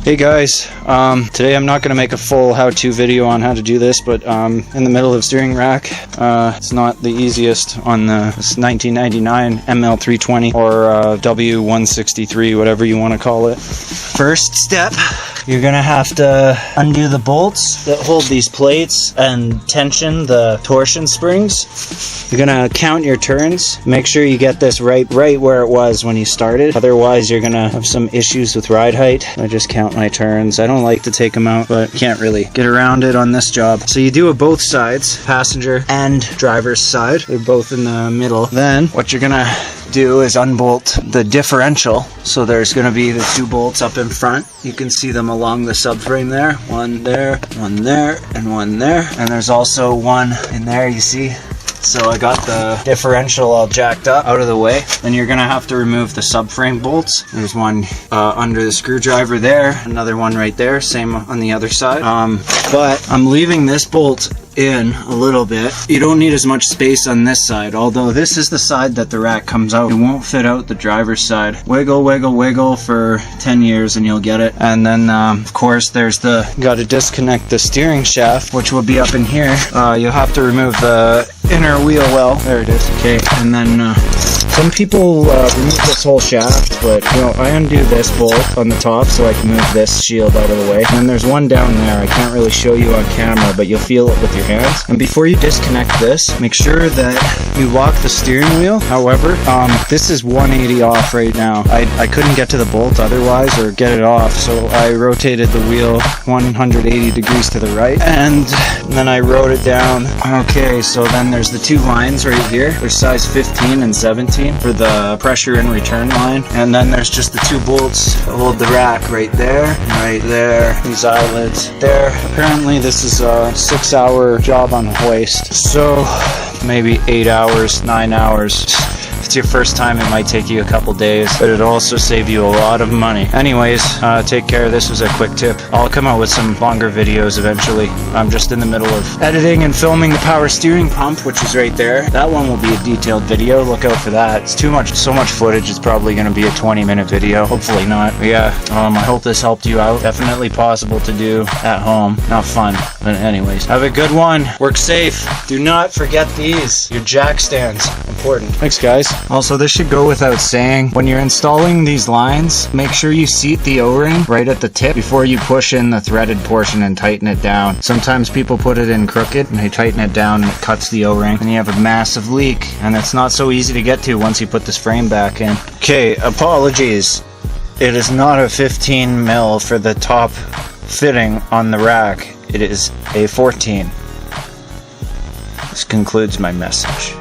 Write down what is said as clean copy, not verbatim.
Hey guys, today I'm not going to make a full how-to video on how to do this, but in the middle of steering rack. It's not the easiest on this 1999 ML320 or W163, whatever you want to call it. First step, you're going to have to undo the bolts that hold these plates and tension the torsion springs. You're going to count your turns. Make sure you get this right where it was when you started. Otherwise, you're going to have some issues with ride height. I just count my turns. I don't like to take them out, but can't really get around it on this job. So you do it both sides, passenger and driver's side. They're both in the middle. Then what you're going to do is unbolt the differential. So there's going to be the two bolts up in front. You can see them along the subframe there. One there, and one there. And there's also one in there, you see. So I got the differential all jacked up out of the way. Then you're gonna have to remove the subframe bolts. There's one under the screwdriver there, another one right there, same on the other side. But I'm leaving this bolt in a little bit. You don't need as much space on this side, although this is the side that the rack comes out. It won't fit out the driver's side. Wiggle, wiggle, wiggle for 10 years and you'll get it. And then of course there's got to disconnect the steering shaft, which will be up in here. You'll have to remove the inner wheel well. There it is. Okay, and then some people remove this whole shaft, but you know, I undo this bolt on the top so I can move this shield out of the way. And then there's one down there. I can't really show you on camera, but you'll feel it with your hands. And before you disconnect this, make sure that you lock the steering wheel. However, this is 180 off right now. I couldn't get to the bolt otherwise or get it off, so I rotated the wheel 180 degrees to the right, and then I wrote it down. Okay, so then there's the two lines right here. There's size 15 and 17 for the pressure and return line, and then there's just the two bolts that hold the rack right there, these eyelets there. Apparently this is a 6-hour job on hoist, so maybe 8 hours, 9 hours. If it's your first time, it might take you a couple days, but it'll also save you a lot of money. Anyways, take care. This was a quick tip. I'll come out with some longer videos eventually. I'm just in the middle of editing and filming the power steering pump, which is right there. That one will be a detailed video. Look out for that. It's so much footage. It's probably going to be a 20-minute video. Hopefully not. But yeah, I hope this helped you out. Definitely possible to do at home. Not fun, but anyways, have a good one. Work safe. Do not forget these. Your jack stands. Important. Thanks, guys. Also, this should go without saying, when you're installing these lines, make sure you seat the O-ring right at the tip before you push in the threaded portion and tighten it down. Sometimes people put it in crooked and they tighten it down and it cuts the O-ring and you have a massive leak, and it's not so easy to get to once you put this frame back in. Okay, apologies. It is not a 15 mil for the top fitting on the rack. It is a 14. This concludes my message.